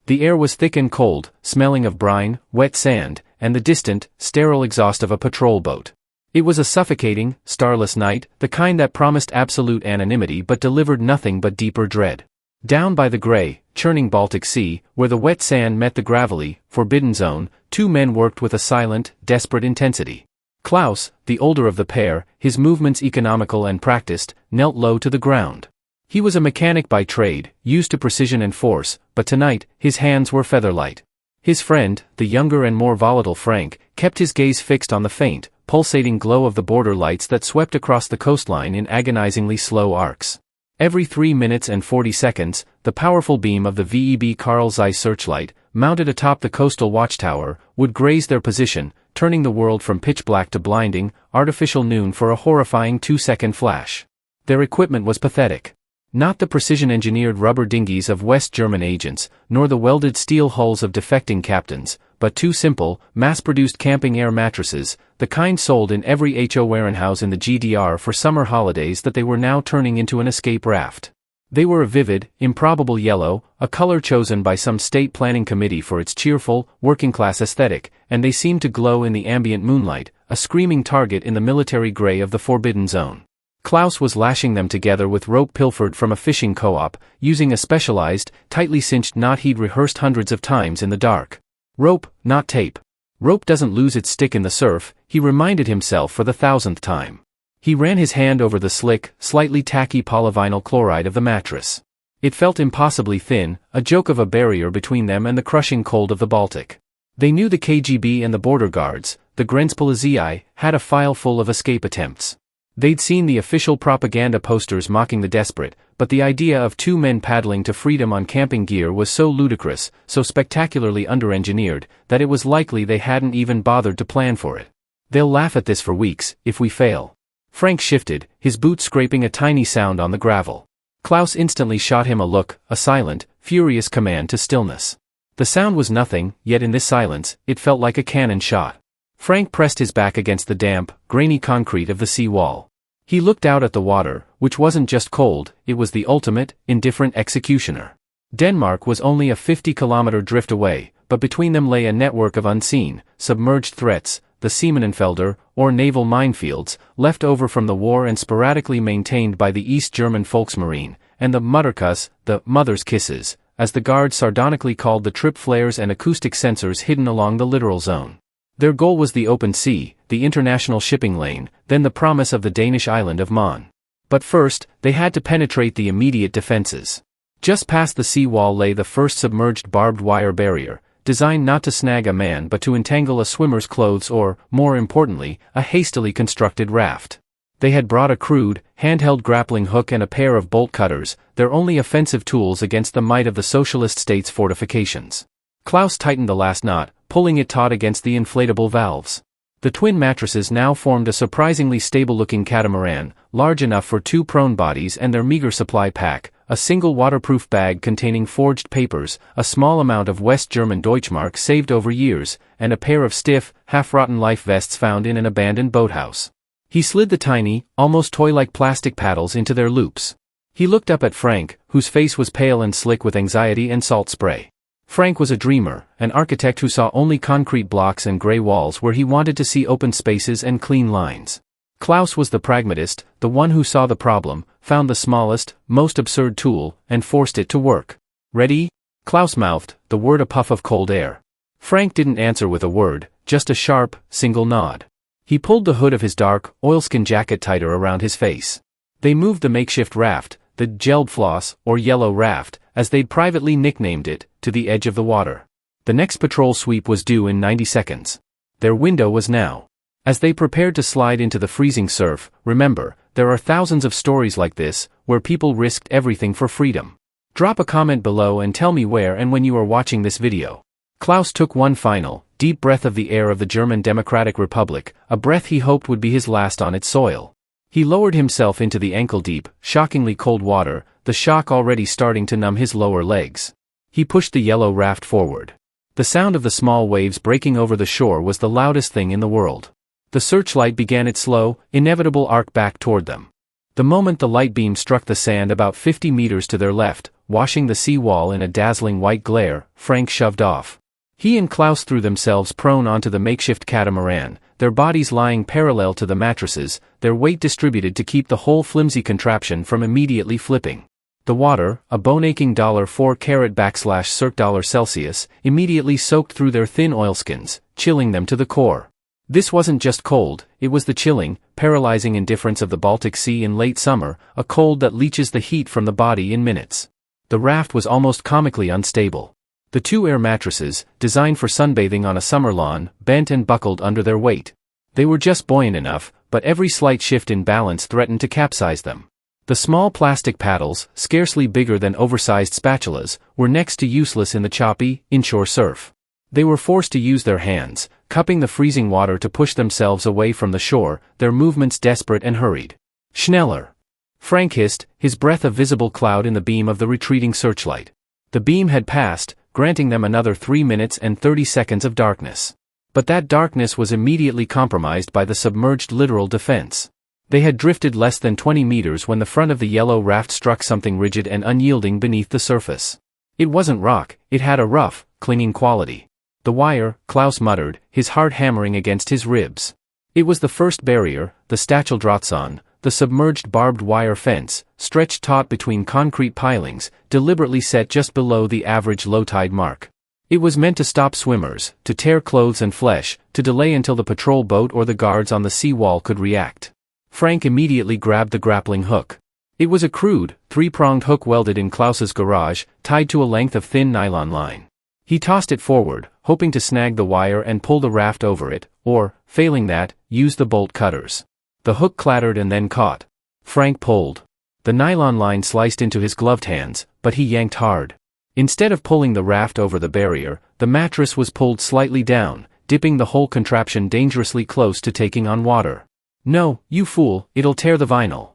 The air was thick and cold, smelling of brine, wet sand, and the distant, sterile exhaust of a patrol boat. It was a suffocating, starless night, the kind that promised absolute anonymity but delivered nothing but deeper dread. Down by the gray, churning Baltic Sea, where the wet sand met the gravelly, forbidden zone, two men worked with a silent, desperate intensity. Klaus, the older of the pair, his movements economical and practiced, knelt low to the ground. He was a mechanic by trade, used to precision and force, but tonight, his hands were feather-light. His friend, the younger and more volatile Frank, kept his gaze fixed on the faint, pulsating glow of the border lights that swept across the coastline in agonizingly slow arcs. Every 3 minutes and 40 seconds, the powerful beam of the VEB Carl Zeiss searchlight, mounted atop the coastal watchtower, would graze their position, turning the world from pitch black to blinding, artificial noon for a horrifying 2-second flash. Their equipment was pathetic. Not the precision-engineered rubber dinghies of West German agents, nor the welded steel hulls of defecting captains, but two simple, mass-produced camping air mattresses, the kind sold in every HO warenhouse in the GDR for summer holidays that they were now turning into an escape raft. They were a vivid, improbable yellow, a color chosen by some state planning committee for its cheerful, working-class aesthetic, and they seemed to glow in the ambient moonlight, a screaming target in the military gray of the forbidden zone. Klaus was lashing them together with rope pilfered from a fishing co-op, using a specialized, tightly cinched knot he'd rehearsed hundreds of times in the dark. Rope, not tape. Rope doesn't lose its stick in the surf, he reminded himself for the 1000th time. He ran his hand over the slick, slightly tacky polyvinyl chloride of the mattress. It felt impossibly thin, a joke of a barrier between them and the crushing cold of the Baltic. They knew the KGB and the border guards, the Grenzpolizei, had a file full of escape attempts. They'd seen the official propaganda posters mocking the desperate, but the idea of two men paddling to freedom on camping gear was so ludicrous, so spectacularly under-engineered, that it was likely they hadn't even bothered to plan for it. They'll laugh at this for weeks, if we fail. Frank shifted, his boot scraping a tiny sound on the gravel. Klaus instantly shot him a look, a silent, furious command to stillness. The sound was nothing, yet in this silence, it felt like a cannon shot. Frank pressed his back against the damp, grainy concrete of the sea wall. He looked out at the water, which wasn't just cold, it was the ultimate, indifferent executioner. Denmark was only a 50-kilometer drift away, but between them lay a network of unseen, submerged threats, the Seemanenfelder, or naval minefields, left over from the war and sporadically maintained by the East German Volksmarine, and the Mutterkuss, the mother's kisses, as the guards sardonically called the trip flares and acoustic sensors hidden along the littoral zone. Their goal was the open sea, the international shipping lane, then the promise of the Danish island of Man. But first, they had to penetrate the immediate defenses. Just past the seawall lay the first submerged barbed wire barrier, designed not to snag a man but to entangle a swimmer's clothes or, more importantly, a hastily constructed raft. They had brought a crude, handheld grappling hook and a pair of bolt cutters, their only offensive tools against the might of the socialist state's fortifications. Klaus tightened the last knot, pulling it taut against the inflatable valves. The twin mattresses now formed a surprisingly stable-looking catamaran, large enough for two prone bodies and their meager supply pack, a single waterproof bag containing forged papers, a small amount of West German Deutschmark saved over years, and a pair of stiff, half-rotten life vests found in an abandoned boathouse. He slid the tiny, almost toy-like plastic paddles into their loops. He looked up at Frank, whose face was pale and slick with anxiety and salt spray. Frank was a dreamer, an architect who saw only concrete blocks and gray walls where he wanted to see open spaces and clean lines. Klaus was the pragmatist, the one who saw the problem, found the smallest, most absurd tool, and forced it to work. "Ready?" Klaus mouthed, the word a puff of cold air. Frank didn't answer with a word, just a sharp, single nod. He pulled the hood of his dark, oilskin jacket tighter around his face. They moved the makeshift raft, the Gelbfloss, or Yellow Raft, as they'd privately nicknamed it, to the edge of the water. The next patrol sweep was due in 90 seconds. Their window was now. As they prepared to slide into the freezing surf, remember, there are thousands of stories like this, where people risked everything for freedom. Drop a comment below and tell me where and when you are watching this video. Klaus took one final, deep breath of the air of the German Democratic Republic, a breath he hoped would be his last on its soil. He lowered himself into the ankle-deep, shockingly cold water, the shock already starting to numb his lower legs. He pushed the yellow raft forward. The sound of the small waves breaking over the shore was the loudest thing in the world. The searchlight began its slow, inevitable arc back toward them. The moment the light beam struck the sand about 50 meters to their left, washing the seawall in a dazzling white glare, Frank shoved off. He and Klaus threw themselves prone onto the makeshift catamaran, their bodies lying parallel to the mattresses, their weight distributed to keep the whole flimsy contraption from immediately flipping. The water, a bone-aching $4°C, immediately soaked through their thin oilskins, chilling them to the core. This wasn't just cold, it was the chilling, paralyzing indifference of the Baltic Sea in late summer, a cold that leaches the heat from the body in minutes. The raft was almost comically unstable. The two air mattresses, designed for sunbathing on a summer lawn, bent and buckled under their weight. They were just buoyant enough, but every slight shift in balance threatened to capsize them. The small plastic paddles, scarcely bigger than oversized spatulas, were next to useless in the choppy, inshore surf. They were forced to use their hands, cupping the freezing water to push themselves away from the shore, their movements desperate and hurried. "Schneller!" Frank hissed, his breath a visible cloud in the beam of the retreating searchlight. The beam had passed, granting them another 3 minutes and 30 seconds of darkness. But that darkness was immediately compromised by the submerged littoral defense. They had drifted less than 20 meters when the front of the yellow raft struck something rigid and unyielding beneath the surface. It wasn't rock, it had a rough, clinging quality. "The wire," Klaus muttered, his heart hammering against his ribs. It was the first barrier, the Stacheldrahtzaun, the submerged barbed wire fence, stretched taut between concrete pilings, deliberately set just below the average low-tide mark. It was meant to stop swimmers, to tear clothes and flesh, to delay until the patrol boat or the guards on the seawall could react. Frank immediately grabbed the grappling hook. It was a crude, three-pronged hook welded in Klaus's garage, tied to a length of thin nylon line. He tossed it forward, hoping to snag the wire and pull the raft over it, or, failing that, use the bolt cutters. The hook clattered and then caught. Frank pulled. The nylon line sliced into his gloved hands, but he yanked hard. Instead of pulling the raft over the barrier, the mattress was pulled slightly down, dipping the whole contraption dangerously close to taking on water. "No, you fool, it'll tear the vinyl,"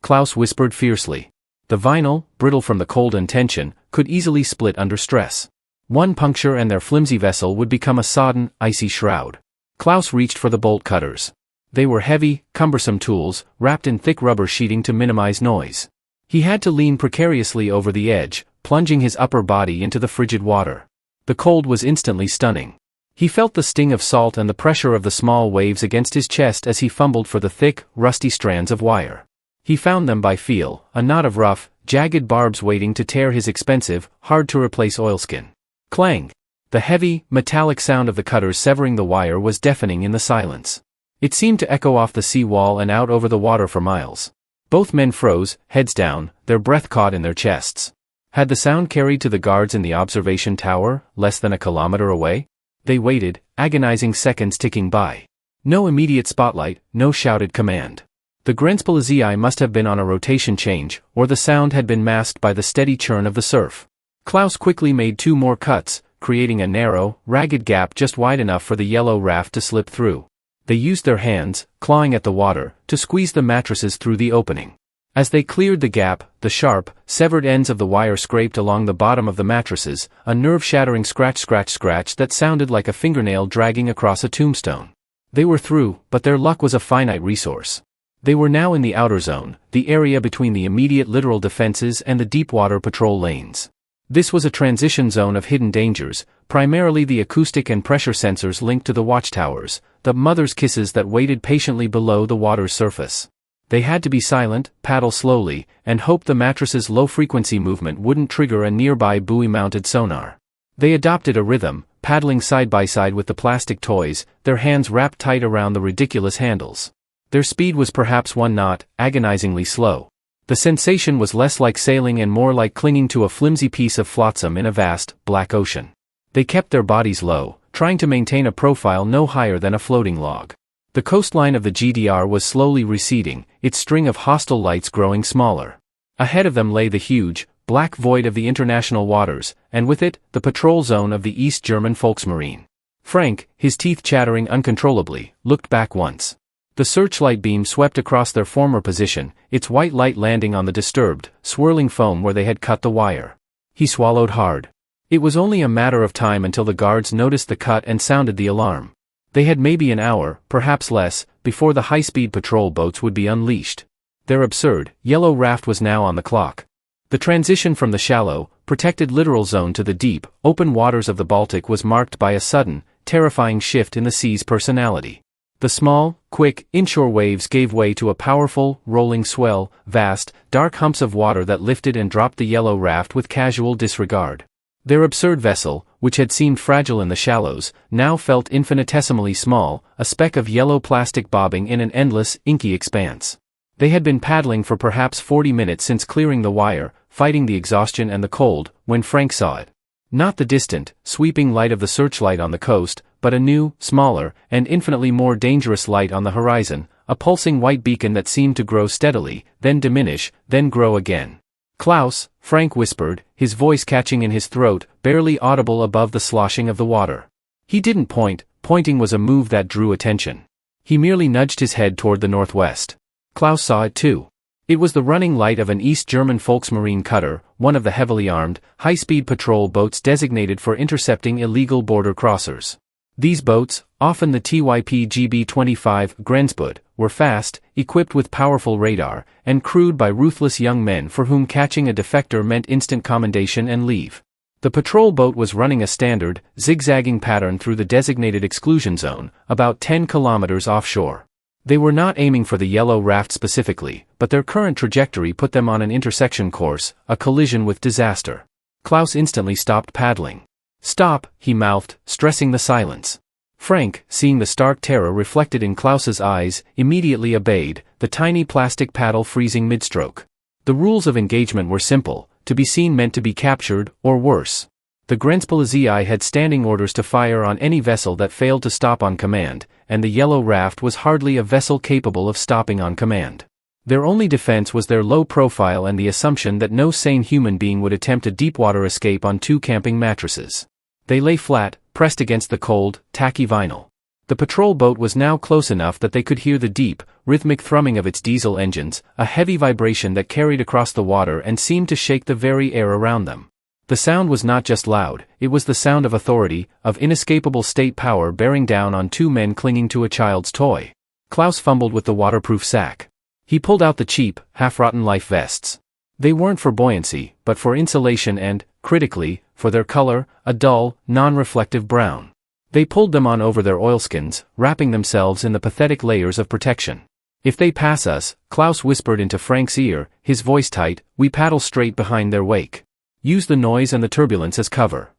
Klaus whispered fiercely. The vinyl, brittle from the cold and tension, could easily split under stress. One puncture and their flimsy vessel would become a sodden, icy shroud. Klaus reached for the bolt cutters. They were heavy, cumbersome tools, wrapped in thick rubber sheeting to minimize noise. He had to lean precariously over the edge, plunging his upper body into the frigid water. The cold was instantly stunning. He felt the sting of salt and the pressure of the small waves against his chest as he fumbled for the thick, rusty strands of wire. He found them by feel, a knot of rough, jagged barbs waiting to tear his expensive, hard-to-replace oilskin. Clang! The heavy, metallic sound of the cutters severing the wire was deafening in the silence. It seemed to echo off the sea wall and out over the water for miles. Both men froze, heads down, their breath caught in their chests. Had the sound carried to the guards in the observation tower, less than a kilometer away? They waited, agonizing seconds ticking by. No immediate spotlight, no shouted command. The Grenzpolizei must have been on a rotation change, or the sound had been masked by the steady churn of the surf. Klaus quickly made 2 more cuts, creating a narrow, ragged gap just wide enough for the yellow raft to slip through. They used their hands, clawing at the water, to squeeze the mattresses through the opening. As they cleared the gap, the sharp, severed ends of the wire scraped along the bottom of the mattresses, a nerve-shattering scratch that sounded like a fingernail dragging across a tombstone. They were through, but their luck was a finite resource. They were now in the outer zone, the area between the immediate littoral defenses and the deep-water patrol lanes. This was a transition zone of hidden dangers, primarily the acoustic and pressure sensors linked to the watchtowers, the mother's kisses that waited patiently below the water's surface. They had to be silent, paddle slowly, and hope the mattress's low-frequency movement wouldn't trigger a nearby buoy-mounted sonar. They adopted a rhythm, paddling side by side with the plastic toys, their hands wrapped tight around the ridiculous handles. Their speed was perhaps 1 knot, agonizingly slow. The sensation was less like sailing and more like clinging to a flimsy piece of flotsam in a vast, black ocean. They kept their bodies low, trying to maintain a profile no higher than a floating log. The coastline of the GDR was slowly receding, its string of hostile lights growing smaller. Ahead of them lay the huge, black void of the international waters, and with it, the patrol zone of the East German Volksmarine. Frank, his teeth chattering uncontrollably, looked back once. The searchlight beam swept across their former position, its white light landing on the disturbed, swirling foam where they had cut the wire. He swallowed hard. It was only a matter of time until the guards noticed the cut and sounded the alarm. They had maybe an hour, perhaps less, before the high-speed patrol boats would be unleashed. Their absurd, yellow raft was now on the clock. The transition from the shallow, protected littoral zone to the deep, open waters of the Baltic was marked by a sudden, terrifying shift in the sea's personality. The small, quick, inshore waves gave way to a powerful, rolling swell, vast, dark humps of water that lifted and dropped the yellow raft with casual disregard. Their absurd vessel, which had seemed fragile in the shallows, now felt infinitesimally small, a speck of yellow plastic bobbing in an endless, inky expanse. They had been paddling for perhaps 40 minutes since clearing the wire, fighting the exhaustion and the cold, when Frank saw it. Not the distant, sweeping light of the searchlight on the coast, but a new, smaller, and infinitely more dangerous light on the horizon, a pulsing white beacon that seemed to grow steadily, then diminish, then grow again. "Klaus," Frank whispered, his voice catching in his throat, barely audible above the sloshing of the water. He didn't point, pointing was a move that drew attention. He merely nudged his head toward the northwest. Klaus saw it too. It was the running light of an East German Volksmarine cutter, one of the heavily armed, high-speed patrol boats designated for intercepting illegal border crossers. These boats, often the KGB 25 Grenzboot, were fast, equipped with powerful radar, and crewed by ruthless young men for whom catching a defector meant instant commendation and leave. The patrol boat was running a standard, zigzagging pattern through the designated exclusion zone, about 10 kilometers offshore. They were not aiming for the yellow raft specifically, but their current trajectory put them on an intersection course, a collision with disaster. Klaus instantly stopped paddling. "Stop," he mouthed, stressing the silence. Frank, seeing the stark terror reflected in Klaus's eyes, immediately obeyed, the tiny plastic paddle freezing mid-stroke. The rules of engagement were simple: to be seen meant to be captured, or worse. The Grenzpolizei had standing orders to fire on any vessel that failed to stop on command, and the yellow raft was hardly a vessel capable of stopping on command. Their only defense was their low profile and the assumption that no sane human being would attempt a deep-water escape on 2 camping mattresses. They lay flat, pressed against the cold, tacky vinyl. The patrol boat was now close enough that they could hear the deep, rhythmic thrumming of its diesel engines, a heavy vibration that carried across the water and seemed to shake the very air around them. The sound was not just loud, it was the sound of authority, of inescapable state power bearing down on 2 men clinging to a child's toy. Klaus fumbled with the waterproof sack. He pulled out the cheap, half-rotten life vests. They weren't for buoyancy, but for insulation and, critically, for their color, a dull, non-reflective brown. They pulled them on over their oilskins, wrapping themselves in the pathetic layers of protection. "If they pass us," Klaus whispered into Frank's ear, his voice tight, "we paddle straight behind their wake. Use the noise and the turbulence as cover."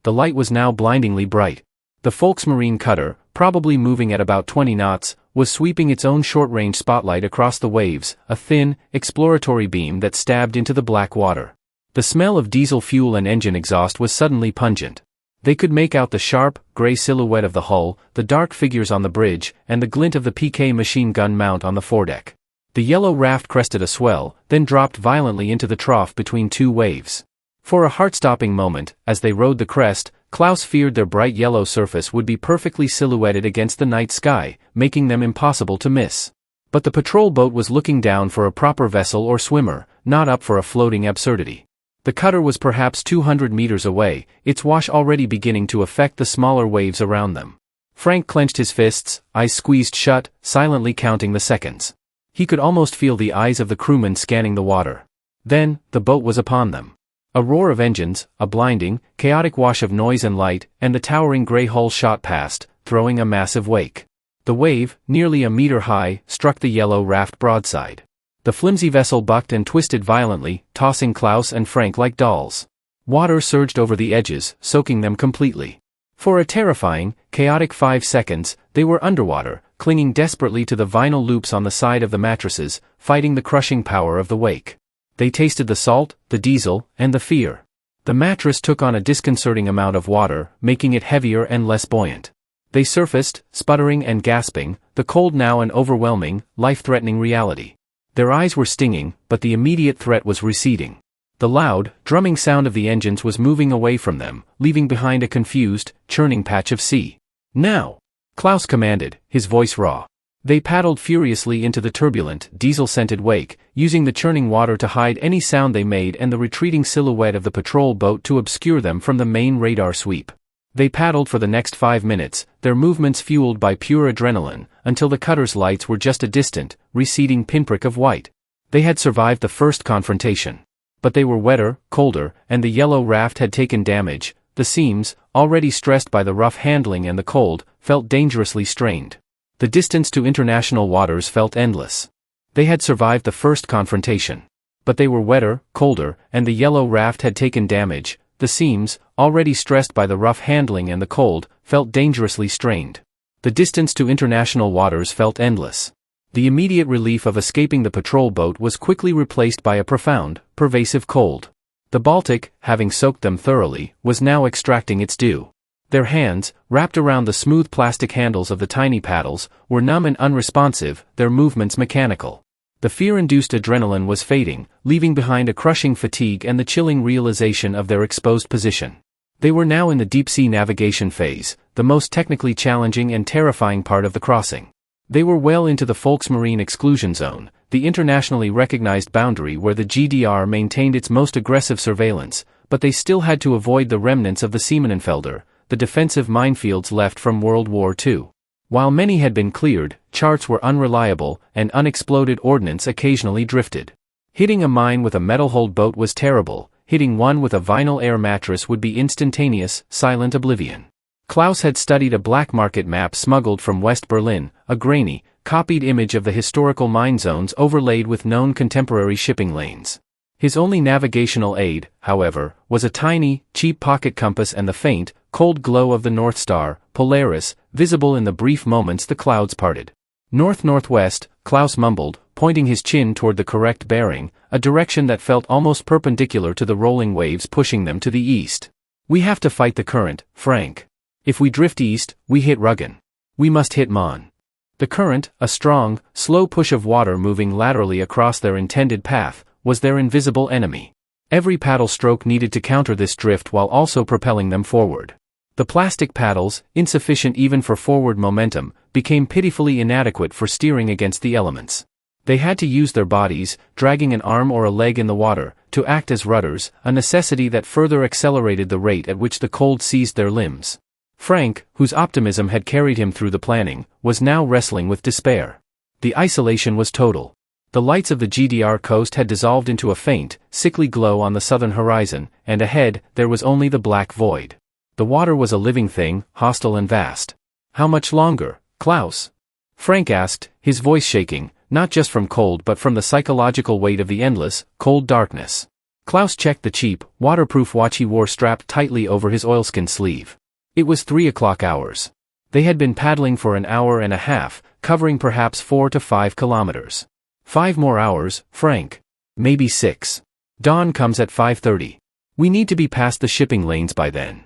The light was now blindingly bright. The Volksmarine cutter, probably moving at about 20 knots, was sweeping its own short-range spotlight across the waves, a thin, exploratory beam that stabbed into the black water. The smell of diesel fuel and engine exhaust was suddenly pungent. They could make out the sharp, gray silhouette of the hull, the dark figures on the bridge, and the glint of the PK machine gun mount on the foredeck. The yellow raft crested a swell, then dropped violently into the trough between 2 waves. For a heart-stopping moment, as they rode the crest, Klaus feared their bright yellow surface would be perfectly silhouetted against the night sky, making them impossible to miss. But the patrol boat was looking down for a proper vessel or swimmer, not up for a floating absurdity. The cutter was perhaps 200 meters away, its wash already beginning to affect the smaller waves around them. Frank clenched his fists, eyes squeezed shut, silently counting the seconds. He could almost feel the eyes of the crewmen scanning the water. Then, the boat was upon them. A roar of engines, a blinding, chaotic wash of noise and light, and the towering gray hull shot past, throwing a massive wake. The wave, nearly a meter high, struck the yellow raft broadside. The flimsy vessel bucked and twisted violently, tossing Klaus and Frank like dolls. Water surged over the edges, soaking them completely. For a terrifying, chaotic 5 seconds, they were underwater, clinging desperately to the vinyl loops on the side of the mattresses, fighting the crushing power of the wake. They tasted the salt, the diesel, and the fear. The mattress took on a disconcerting amount of water, making it heavier and less buoyant. They surfaced, sputtering and gasping, the cold now an overwhelming, life-threatening reality. Their eyes were stinging, but the immediate threat was receding. The loud, drumming sound of the engines was moving away from them, leaving behind a confused, churning patch of sea. "Now!" Klaus commanded, his voice raw. They paddled furiously into the turbulent, diesel-scented wake, using the churning water to hide any sound they made and the retreating silhouette of the patrol boat to obscure them from the main radar sweep. They paddled for the next 5 minutes, their movements fueled by pure adrenaline, until the cutter's lights were just a distant, receding pinprick of white. They had survived the first confrontation. But they were wetter, colder, and the yellow raft had taken damage. The seams, already stressed by the rough handling and the cold, felt dangerously strained. The distance to international waters felt endless. They had survived the first confrontation. But they were wetter, colder, and the yellow raft had taken damage. The seams, already stressed by the rough handling and the cold, felt dangerously strained. The distance to international waters felt endless. The immediate relief of escaping the patrol boat was quickly replaced by a profound, pervasive cold. The Baltic, having soaked them thoroughly, was now extracting its due. Their hands, wrapped around the smooth plastic handles of the tiny paddles, were numb and unresponsive, their movements mechanical. The fear-induced adrenaline was fading, leaving behind a crushing fatigue and the chilling realization of their exposed position. They were now in the deep-sea navigation phase, the most technically challenging and terrifying part of the crossing. They were well into the Volksmarine exclusion zone, the internationally recognized boundary where the GDR maintained its most aggressive surveillance, but they still had to avoid the remnants of the Seemanenfelder, the defensive minefields left from World War II. While many had been cleared, charts were unreliable, and unexploded ordnance occasionally drifted. Hitting a mine with a metal-hulled boat was terrible, hitting one with a vinyl air mattress would be instantaneous, silent oblivion. Klaus had studied a black market map smuggled from West Berlin, a grainy, copied image of the historical mine zones overlaid with known contemporary shipping lanes. His only navigational aid, however, was a tiny, cheap pocket compass and the faint, cold glow of the North Star, Polaris, visible in the brief moments the clouds parted. North-northwest, Klaus mumbled, pointing his chin toward the correct bearing, a direction that felt almost perpendicular to the rolling waves pushing them to the east. We have to fight the current, Frank. If we drift east, we hit Rügen. We must hit Mon. The current, a strong, slow push of water moving laterally across their intended path, was their invisible enemy. Every paddle stroke needed to counter this drift while also propelling them forward. The plastic paddles, insufficient even for forward momentum, became pitifully inadequate for steering against the elements. They had to use their bodies, dragging an arm or a leg in the water, to act as rudders, a necessity that further accelerated the rate at which the cold seized their limbs. Frank, whose optimism had carried him through the planning, was now wrestling with despair. The isolation was total. The lights of the GDR coast had dissolved into a faint, sickly glow on the southern horizon, and ahead, there was only the black void. The water was a living thing, hostile and vast. How much longer, Klaus? Frank asked, his voice shaking, not just from cold but from the psychological weight of the endless, cold darkness. Klaus checked the cheap, waterproof watch he wore strapped tightly over his oilskin sleeve. It was 3 o'clock hours. They had been paddling for an hour and a half, covering perhaps 4 to 5 kilometers. 5 more hours, Frank. Maybe 6. Dawn comes at 5:30. We need to be past the shipping lanes by then.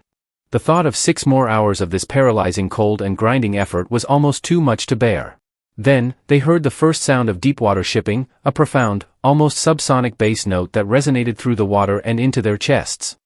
The thought of 6 more hours of this paralyzing cold and grinding effort was almost too much to bear. Then, they heard the first sound of deep-water shipping, a profound, almost subsonic bass note that resonated through the water and into their chests.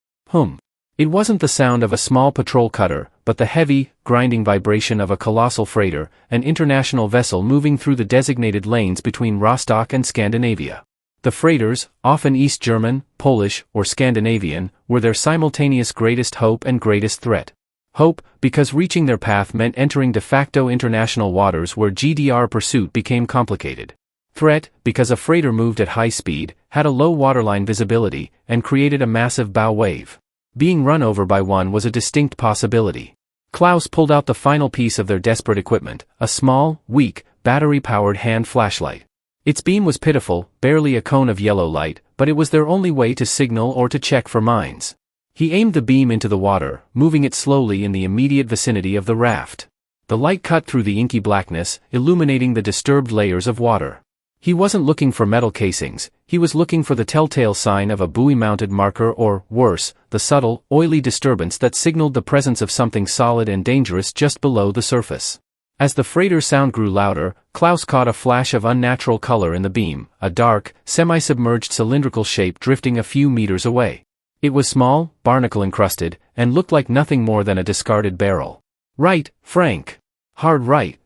It wasn't the sound of a small patrol cutter, but the heavy, grinding vibration of a colossal freighter, an international vessel moving through the designated lanes between Rostock and Scandinavia. The freighters, often East German, Polish, or Scandinavian, were their simultaneous greatest hope and greatest threat. Hope, because reaching their path meant entering de facto international waters where GDR pursuit became complicated. Threat, because a freighter moved at high speed, had a low waterline visibility, and created a massive bow wave. Being run over by one was a distinct possibility. Klaus pulled out the final piece of their desperate equipment, a small, weak, battery-powered hand flashlight. Its beam was pitiful, barely a cone of yellow light, but it was their only way to signal or to check for mines. He aimed the beam into the water, moving it slowly in the immediate vicinity of the raft. The light cut through the inky blackness, illuminating the disturbed layers of water. He wasn't looking for metal casings, he was looking for the telltale sign of a buoy-mounted marker or, worse, the subtle, oily disturbance that signaled the presence of something solid and dangerous just below the surface. As the freighter's sound grew louder, Klaus caught a flash of unnatural color in the beam, a dark, semi-submerged cylindrical shape drifting a few meters away. It was small, barnacle-encrusted, and looked like nothing more than a discarded barrel. "Right, Frank. Hard right,"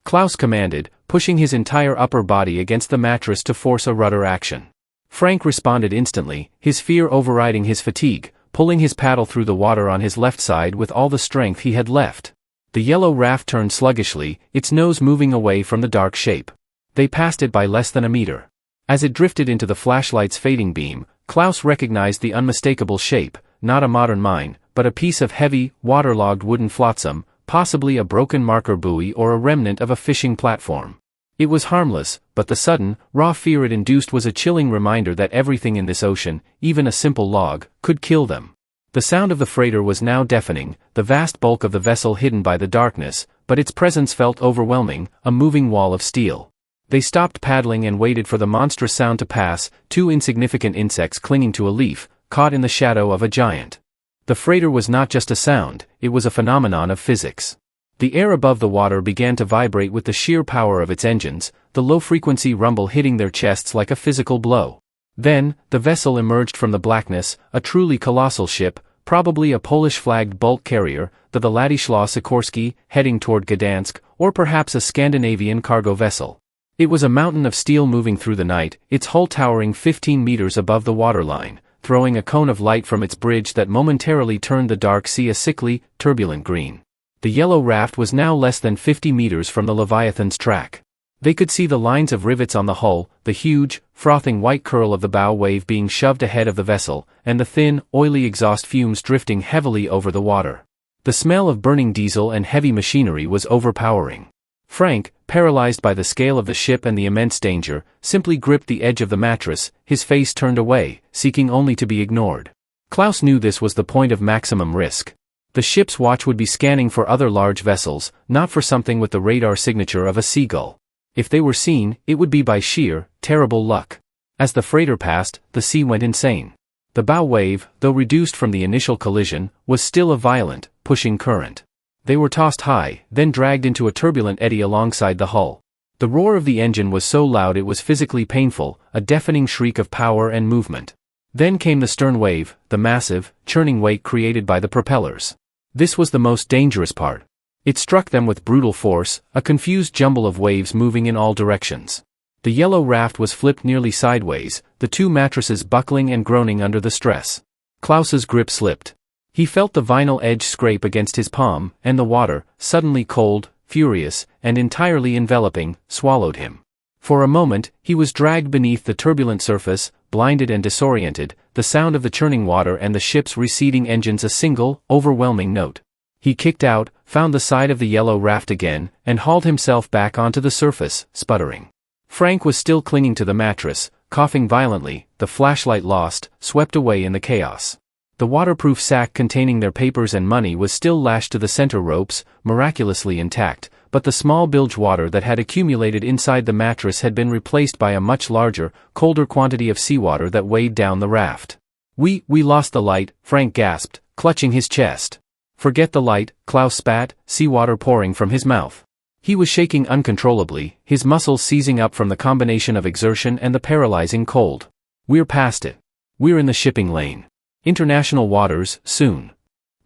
Klaus commanded, pushing his entire upper body against the mattress to force a rudder action. Frank responded instantly, his fear overriding his fatigue, pulling his paddle through the water on his left side with all the strength he had left. The yellow raft turned sluggishly, its nose moving away from the dark shape. They passed it by less than a meter. As it drifted into the flashlight's fading beam, Klaus recognized the unmistakable shape, not a modern mine, but a piece of heavy, waterlogged wooden flotsam, possibly a broken marker buoy or a remnant of a fishing platform. It was harmless, but the sudden, raw fear it induced was a chilling reminder that everything in this ocean, even a simple log, could kill them. The sound of the freighter was now deafening, the vast bulk of the vessel hidden by the darkness, but its presence felt overwhelming, a moving wall of steel. They stopped paddling and waited for the monstrous sound to pass, two insignificant insects clinging to a leaf, caught in the shadow of a giant. The freighter was not just a sound, it was a phenomenon of physics. The air above the water began to vibrate with the sheer power of its engines, the low-frequency rumble hitting their chests like a physical blow. Then, the vessel emerged from the blackness, a truly colossal ship, probably a Polish-flagged bulk carrier, the Władysław Sikorski, heading toward Gdansk, or perhaps a Scandinavian cargo vessel. It was a mountain of steel moving through the night, its hull towering 15 meters above the waterline, throwing a cone of light from its bridge that momentarily turned the dark sea a sickly, turbulent green. The yellow raft was now less than 50 meters from the Leviathan's track. They could see the lines of rivets on the hull, the huge, frothing white curl of the bow wave being shoved ahead of the vessel, and the thin, oily exhaust fumes drifting heavily over the water. The smell of burning diesel and heavy machinery was overpowering. Frank, paralyzed by the scale of the ship and the immense danger, simply gripped the edge of the mattress, his face turned away, seeking only to be ignored. Klaus knew this was the point of maximum risk. The ship's watch would be scanning for other large vessels, not for something with the radar signature of a seagull. If they were seen, it would be by sheer, terrible luck. As the freighter passed, the sea went insane. The bow wave, though reduced from the initial collision, was still a violent, pushing current. They were tossed high, then dragged into a turbulent eddy alongside the hull. The roar of the engine was so loud it was physically painful, a deafening shriek of power and movement. Then came the stern wave, the massive, churning wake created by the propellers. This was the most dangerous part. It struck them with brutal force, a confused jumble of waves moving in all directions. The yellow raft was flipped nearly sideways, the two mattresses buckling and groaning under the stress. Klaus's grip slipped. He felt the vinyl edge scrape against his palm, and the water, suddenly cold, furious, and entirely enveloping, swallowed him. For a moment, he was dragged beneath the turbulent surface, blinded and disoriented, the sound of the churning water and the ship's receding engines a single, overwhelming note. He kicked out, found the side of the yellow raft again, and hauled himself back onto the surface, sputtering. Frank was still clinging to the mattress, coughing violently, the flashlight lost, swept away in the chaos. The waterproof sack containing their papers and money was still lashed to the center ropes, miraculously intact, but the small bilge water that had accumulated inside the mattress had been replaced by a much larger, colder quantity of seawater that weighed down the raft. We lost the light," Frank gasped, clutching his chest. "Forget the light," Klaus spat, seawater pouring from his mouth. He was shaking uncontrollably, his muscles seizing up from the combination of exertion and the paralyzing cold. "We're past it. We're in the shipping lane. International waters, soon."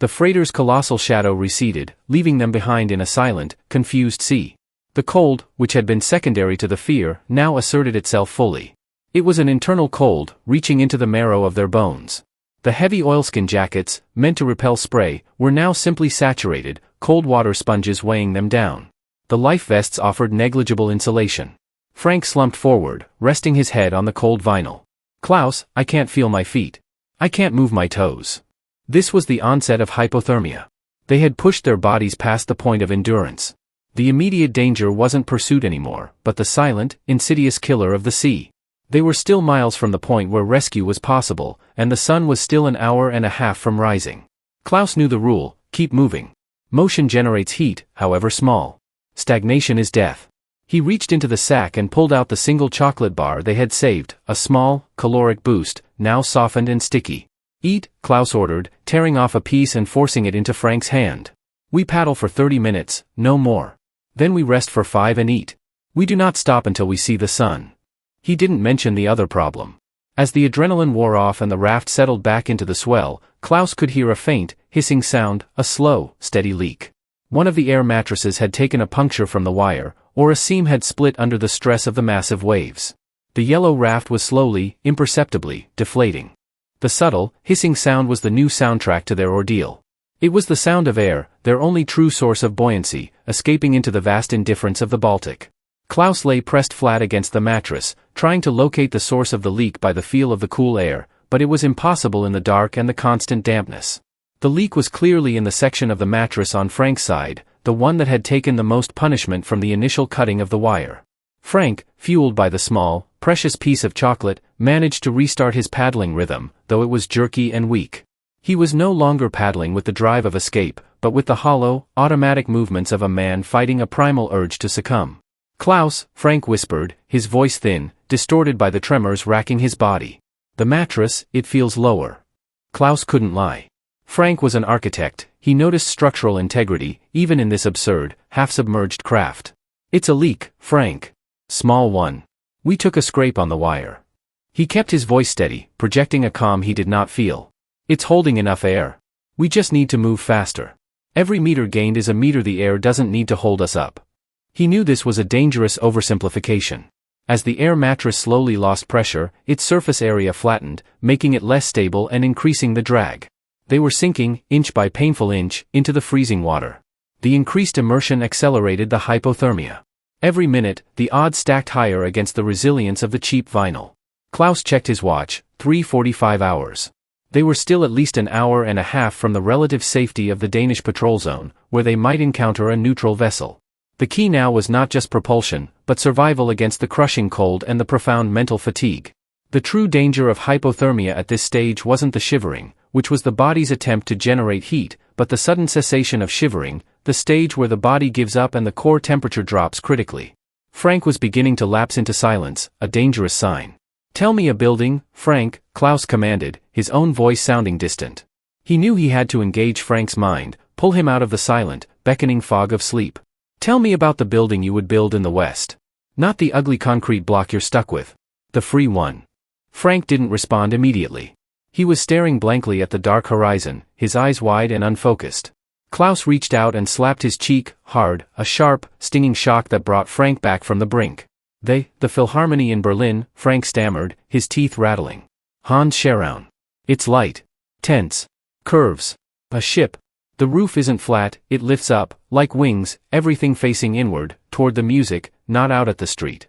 The freighter's colossal shadow receded, leaving them behind in a silent, confused sea. The cold, which had been secondary to the fear, now asserted itself fully. It was an internal cold, reaching into the marrow of their bones. The heavy oilskin jackets, meant to repel spray, were now simply saturated, cold water sponges weighing them down. The life vests offered negligible insulation. Frank slumped forward, resting his head on the cold vinyl. "Klaus, I can't feel my feet. I can't move my toes." This was the onset of hypothermia. They had pushed their bodies past the point of endurance. The immediate danger wasn't pursuit anymore, but the silent, insidious killer of the sea. They were still miles from the point where rescue was possible, and the sun was still an hour and a half from rising. Klaus knew the rule: keep moving. Motion generates heat, however small. Stagnation is death. He reached into the sack and pulled out the single chocolate bar they had saved, a small, caloric boost, now softened and sticky. "Eat," Klaus ordered, tearing off a piece and forcing it into Frank's hand. "We paddle for 30 minutes, no more. Then we rest for 5 and eat. We do not stop until we see the sun." He didn't mention the other problem. As the adrenaline wore off and the raft settled back into the swell, Klaus could hear a faint, hissing sound, a slow, steady leak. One of the air mattresses had taken a puncture from the wire, or a seam had split under the stress of the massive waves. The yellow raft was slowly, imperceptibly, deflating. The subtle, hissing sound was the new soundtrack to their ordeal. It was the sound of air, their only true source of buoyancy, escaping into the vast indifference of the Baltic. Klaus lay pressed flat against the mattress, trying to locate the source of the leak by the feel of the cool air, but it was impossible in the dark and the constant dampness. The leak was clearly in the section of the mattress on Frank's side, the one that had taken the most punishment from the initial cutting of the wire. Frank, fueled by the small, precious piece of chocolate, managed to restart his paddling rhythm, though it was jerky and weak. He was no longer paddling with the drive of escape, but with the hollow, automatic movements of a man fighting a primal urge to succumb. "Klaus," Frank whispered, his voice thin, distorted by the tremors racking his body. "The mattress, it feels lower." Klaus couldn't lie. Frank was an architect, he noticed structural integrity, even in this absurd, half-submerged craft. "It's a leak, Frank. Small one. We took a scrape on the wire." He kept his voice steady, projecting a calm he did not feel. "It's holding enough air. We just need to move faster. Every meter gained is a meter the air doesn't need to hold us up." He knew this was a dangerous oversimplification. As the air mattress slowly lost pressure, its surface area flattened, making it less stable and increasing the drag. They were sinking, inch by painful inch, into the freezing water. The increased immersion accelerated the hypothermia. Every minute, the odds stacked higher against the resilience of the cheap vinyl. Klaus checked his watch, 3:45 hours. They were still at least an hour and a half from the relative safety of the Danish patrol zone, where they might encounter a neutral vessel. The key now was not just propulsion, but survival against the crushing cold and the profound mental fatigue. The true danger of hypothermia at this stage wasn't the shivering, which was the body's attempt to generate heat, but the sudden cessation of shivering, the stage where the body gives up and the core temperature drops critically. Frank was beginning to lapse into silence, a dangerous sign. "Tell me a building, Frank," Klaus commanded, his own voice sounding distant. He knew he had to engage Frank's mind, pull him out of the silent, beckoning fog of sleep. "Tell me about the building you would build in the West. Not the ugly concrete block you're stuck with. The free one." Frank didn't respond immediately. He was staring blankly at the dark horizon, his eyes wide and unfocused. Klaus reached out and slapped his cheek, hard, a sharp, stinging shock that brought Frank back from the brink. The Philharmonie in Berlin," Frank stammered, his teeth rattling. "Hans Scheraun. It's light. Tense. Curves. A ship. The roof isn't flat, it lifts up, like wings, everything facing inward, toward the music, not out at the street."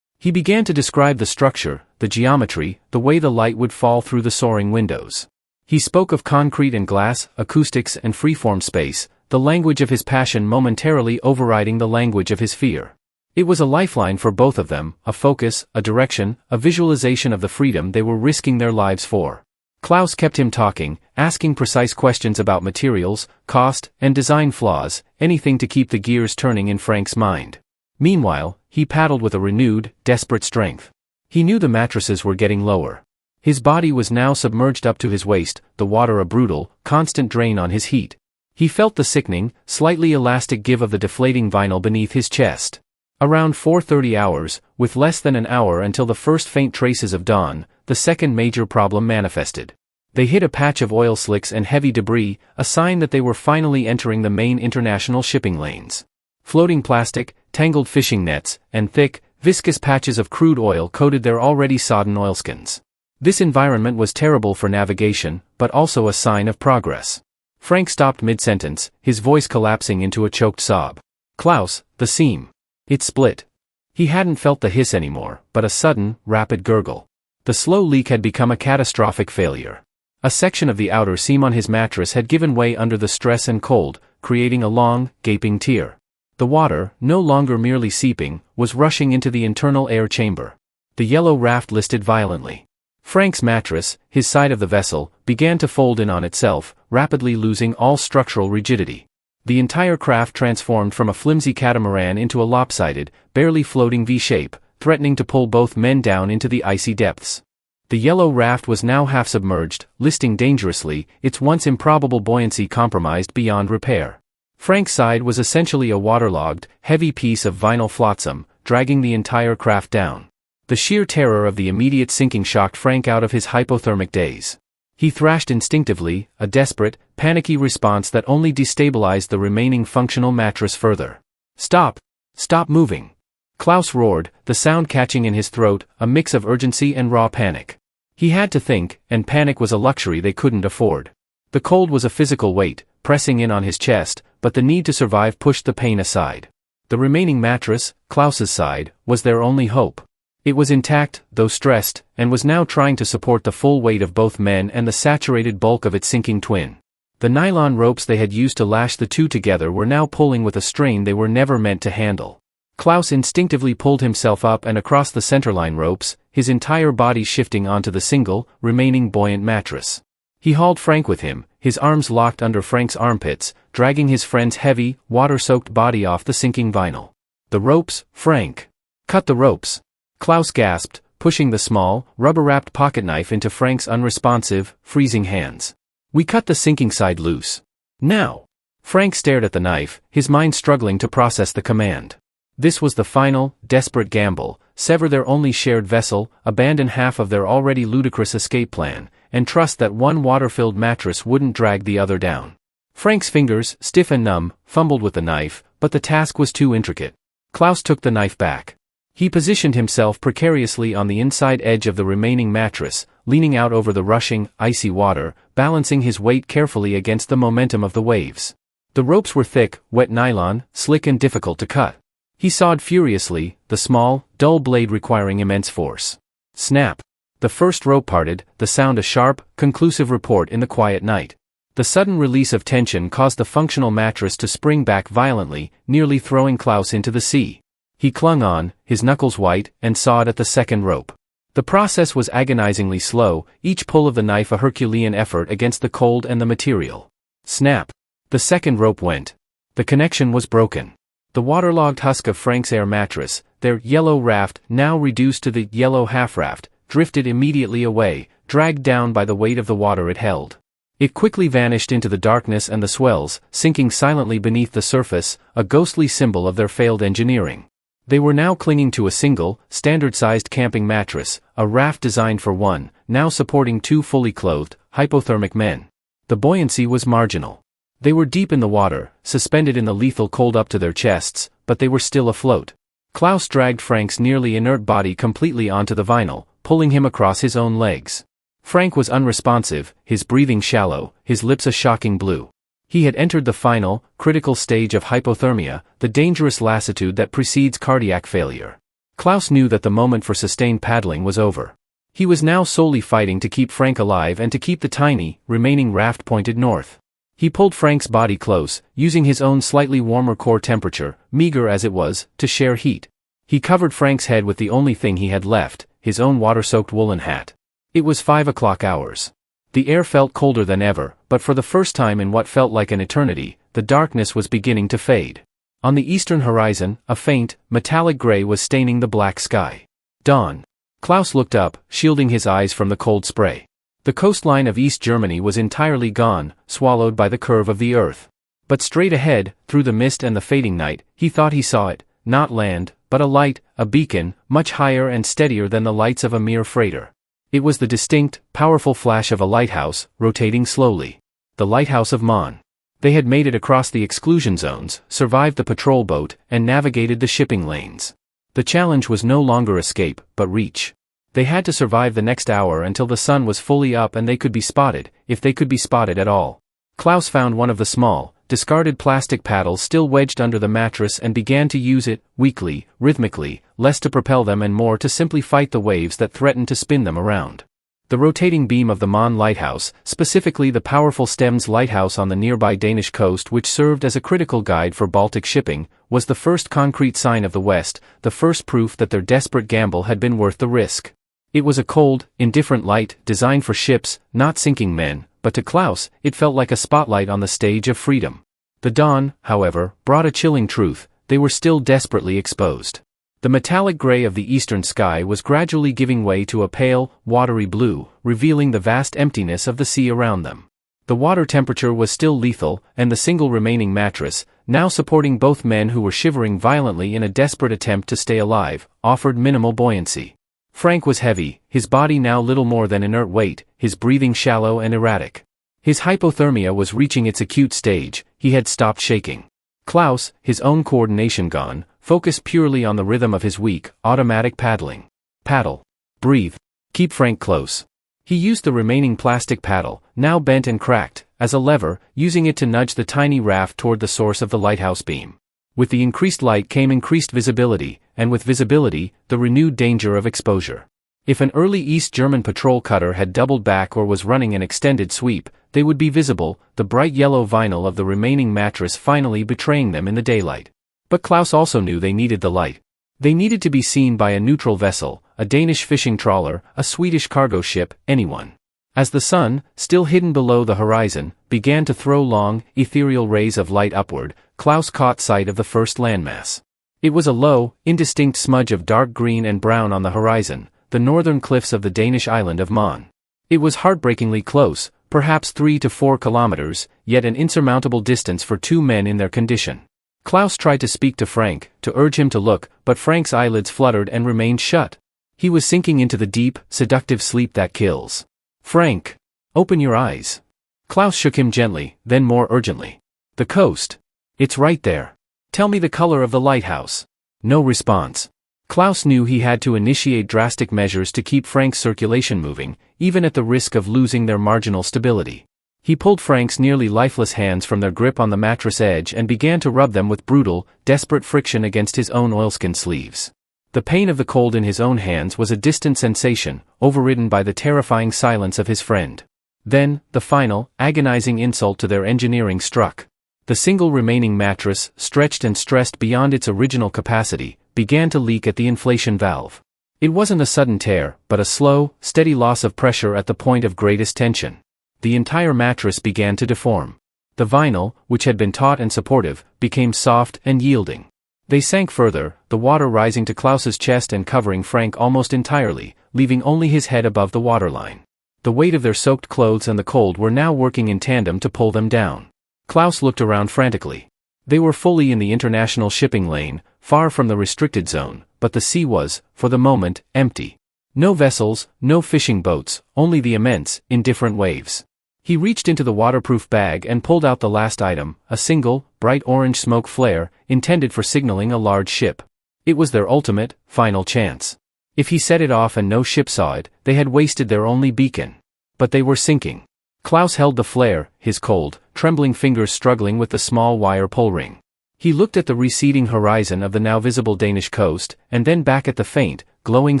He began to describe the structure, the geometry, the way the light would fall through the soaring windows. He spoke of concrete and glass, acoustics and freeform space, the language of his passion momentarily overriding the language of his fear. It was a lifeline for both of them, a focus, a direction, a visualization of the freedom they were risking their lives for. Klaus kept him talking, asking precise questions about materials, cost, and design flaws, anything to keep the gears turning in Frank's mind. Meanwhile, he paddled with a renewed, desperate strength. He knew the mattresses were getting lower. His body was now submerged up to his waist, the water a brutal, constant drain on his heat. He felt the sickening, slightly elastic give of the deflating vinyl beneath his chest. Around 4:30 hours, with less than an hour until the first faint traces of dawn, the second major problem manifested. They hit a patch of oil slicks and heavy debris, a sign that they were finally entering the main international shipping lanes. Floating plastic, tangled fishing nets, and thick, viscous patches of crude oil coated their already sodden oilskins. This environment was terrible for navigation, but also a sign of progress. Frank stopped mid-sentence, his voice collapsing into a choked sob. "Klaus, the seam. It split." He hadn't felt the hiss anymore, but a sudden, rapid gurgle. The slow leak had become a catastrophic failure. A section of the outer seam on his mattress had given way under the stress and cold, creating a long, gaping tear. The water, no longer merely seeping, was rushing into the internal air chamber. The yellow raft listed violently. Frank's mattress, his side of the vessel, began to fold in on itself, rapidly losing all structural rigidity. The entire craft transformed from a flimsy catamaran into a lopsided, barely floating V-shape, threatening to pull both men down into the icy depths. The yellow raft was now half-submerged, listing dangerously, its once improbable buoyancy compromised beyond repair. Frank's side was essentially a waterlogged, heavy piece of vinyl flotsam, dragging the entire craft down. The sheer terror of the immediate sinking shocked Frank out of his hypothermic daze. He thrashed instinctively, a desperate, panicky response that only destabilized the remaining functional mattress further. "Stop! Stop moving!" Klaus roared, the sound catching in his throat, a mix of urgency and raw panic. He had to think, and panic was a luxury they couldn't afford. The cold was a physical weight, pressing in on his chest, but the need to survive pushed the pain aside. The remaining mattress, Klaus's side, was their only hope. It was intact, though stressed, and was now trying to support the full weight of both men and the saturated bulk of its sinking twin. The nylon ropes they had used to lash the two together were now pulling with a strain they were never meant to handle. Klaus instinctively pulled himself up and across the centerline ropes, his entire body shifting onto the single, remaining buoyant mattress. He hauled Frank with him, his arms locked under Frank's armpits, dragging his friend's heavy, water-soaked body off the sinking vinyl. "The ropes, Frank. Cut the ropes." Klaus gasped, pushing the small, rubber-wrapped pocketknife into Frank's unresponsive, freezing hands. "We cut the sinking side loose. Now." Frank stared at the knife, his mind struggling to process the command. This was the final, desperate gamble: sever their only shared vessel, abandon half of their already ludicrous escape plan, and trust that one water-filled mattress wouldn't drag the other down. Frank's fingers, stiff and numb, fumbled with the knife, but the task was too intricate. Klaus took the knife back. He positioned himself precariously on the inside edge of the remaining mattress, leaning out over the rushing, icy water, balancing his weight carefully against the momentum of the waves. The ropes were thick, wet nylon, slick and difficult to cut. He sawed furiously, the small, dull blade requiring immense force. Snap! The first rope parted, the sound a sharp, conclusive report in the quiet night. The sudden release of tension caused the functional mattress to spring back violently, nearly throwing Klaus into the sea. He clung on, his knuckles white, and sawed at the second rope. The process was agonizingly slow, each pull of the knife a Herculean effort against the cold and the material. Snap! The second rope went. The connection was broken. The waterlogged husk of Frank's air mattress, their yellow raft, now reduced to the yellow half-raft, drifted immediately away, dragged down by the weight of the water it held. It quickly vanished into the darkness and the swells, sinking silently beneath the surface, a ghostly symbol of their failed engineering. They were now clinging to a single, standard-sized camping mattress, a raft designed for one, now supporting two fully clothed, hypothermic men. The buoyancy was marginal. They were deep in the water, suspended in the lethal cold up to their chests, but they were still afloat. Klaus dragged Frank's nearly inert body completely onto the vinyl, pulling him across his own legs. Frank was unresponsive, his breathing shallow, his lips a shocking blue. He had entered the final, critical stage of hypothermia, the dangerous lassitude that precedes cardiac failure. Klaus knew that the moment for sustained paddling was over. He was now solely fighting to keep Frank alive and to keep the tiny, remaining raft pointed north. He pulled Frank's body close, using his own slightly warmer core temperature, meager as it was, to share heat. He covered Frank's head with the only thing he had left, his own water-soaked woolen hat. It was 5 o'clock hours. The air felt colder than ever, but for the first time in what felt like an eternity, the darkness was beginning to fade. On the eastern horizon, a faint, metallic gray was staining the black sky. Dawn. Klaus looked up, shielding his eyes from the cold spray. The coastline of East Germany was entirely gone, swallowed by the curve of the earth. But straight ahead, through the mist and the fading night, he thought he saw it, not land, but a light, a beacon, much higher and steadier than the lights of a mere freighter. It was the distinct, powerful flash of a lighthouse, rotating slowly. The lighthouse of Mon. They had made it across the exclusion zones, survived the patrol boat, and navigated the shipping lanes. The challenge was no longer escape, but reach. They had to survive the next hour until the sun was fully up and they could be spotted, if they could be spotted at all. Klaus found one of the small, discarded plastic paddles still wedged under the mattress and began to use it, weakly, rhythmically, less to propel them and more to simply fight the waves that threatened to spin them around. The rotating beam of the Mon lighthouse, specifically the powerful Stems lighthouse on the nearby Danish coast which served as a critical guide for Baltic shipping, was the first concrete sign of the West, the first proof that their desperate gamble had been worth the risk. It was a cold, indifferent light, designed for ships, not sinking men, but to Klaus, it felt like a spotlight on the stage of freedom. The dawn, however, brought a chilling truth: they were still desperately exposed. The metallic gray of the eastern sky was gradually giving way to a pale, watery blue, revealing the vast emptiness of the sea around them. The water temperature was still lethal, and the single remaining mattress, now supporting both men who were shivering violently in a desperate attempt to stay alive, offered minimal buoyancy. Frank was heavy, his body now little more than inert weight, his breathing shallow and erratic. His hypothermia was reaching its acute stage, he had stopped shaking. Klaus, his own coordination gone, focused purely on the rhythm of his weak, automatic paddling. Paddle. Breathe. Keep Frank close. He used the remaining plastic paddle, now bent and cracked, as a lever, using it to nudge the tiny raft toward the source of the lighthouse beam. With the increased light came increased visibility, and with visibility, the renewed danger of exposure. If an early East German patrol cutter had doubled back or was running an extended sweep, they would be visible, the bright yellow vinyl of the remaining mattress finally betraying them in the daylight. But Klaus also knew they needed the light. They needed to be seen by a neutral vessel, a Danish fishing trawler, a Swedish cargo ship, anyone. As the sun, still hidden below the horizon, began to throw long, ethereal rays of light upward, Klaus caught sight of the first landmass. It was a low, indistinct smudge of dark green and brown on the horizon, the northern cliffs of the Danish island of Man. It was heartbreakingly close, perhaps 3 to 4 kilometers, yet an insurmountable distance for two men in their condition. Klaus tried to speak to Frank, to urge him to look, but Frank's eyelids fluttered and remained shut. He was sinking into the deep, seductive sleep that kills. Frank! Open your eyes. Klaus shook him gently, then more urgently. The coast. It's right there. Tell me the color of the lighthouse. No response. Klaus knew he had to initiate drastic measures to keep Frank's circulation moving, even at the risk of losing their marginal stability. He pulled Frank's nearly lifeless hands from their grip on the mattress edge and began to rub them with brutal, desperate friction against his own oilskin sleeves. The pain of the cold in his own hands was a distant sensation, overridden by the terrifying silence of his friend. Then, the final, agonizing insult to their engineering struck. The single remaining mattress, stretched and stressed beyond its original capacity, began to leak at the inflation valve. It wasn't a sudden tear, but a slow, steady loss of pressure at the point of greatest tension. The entire mattress began to deform. The vinyl, which had been taut and supportive, became soft and yielding. They sank further, the water rising to Klaus's chest and covering Frank almost entirely, leaving only his head above the waterline. The weight of their soaked clothes and the cold were now working in tandem to pull them down. Klaus looked around frantically. They were fully in the international shipping lane, far from the restricted zone, but the sea was, for the moment, empty. No vessels, no fishing boats, only the immense, indifferent waves. He reached into the waterproof bag and pulled out the last item, a single, bright orange smoke flare, intended for signaling a large ship. It was their ultimate, final chance. If he set it off and no ship saw it, they had wasted their only beacon. But they were sinking. Klaus held the flare, his cold, trembling fingers struggling with the small wire pull ring. He looked at the receding horizon of the now visible Danish coast, and then back at the faint, glowing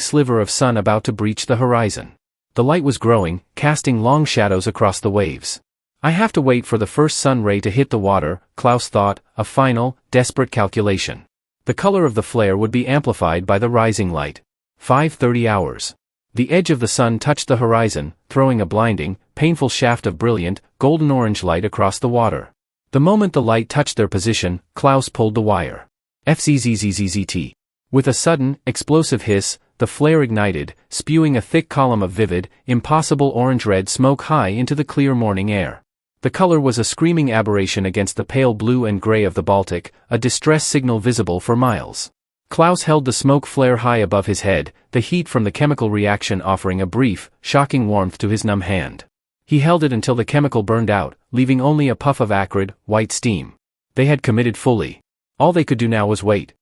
sliver of sun about to breach the horizon. The light was growing, casting long shadows across the waves. I have to wait for the first sun ray to hit the water, Klaus thought, a final, desperate calculation. The color of the flare would be amplified by the rising light. 5:30 hours. The edge of the sun touched the horizon, throwing a blinding, painful shaft of brilliant, golden-orange light across the water. The moment the light touched their position, Klaus pulled the wire. FZZZZZT. With a sudden, explosive hiss, the flare ignited, spewing a thick column of vivid, impossible orange-red smoke high into the clear morning air. The color was a screaming aberration against the pale blue and gray of the Baltic, a distress signal visible for miles. Klaus held the smoke flare high above his head, the heat from the chemical reaction offering a brief, shocking warmth to his numb hand. He held it until the chemical burned out, leaving only a puff of acrid, white steam. They had committed fully. All they could do now was wait.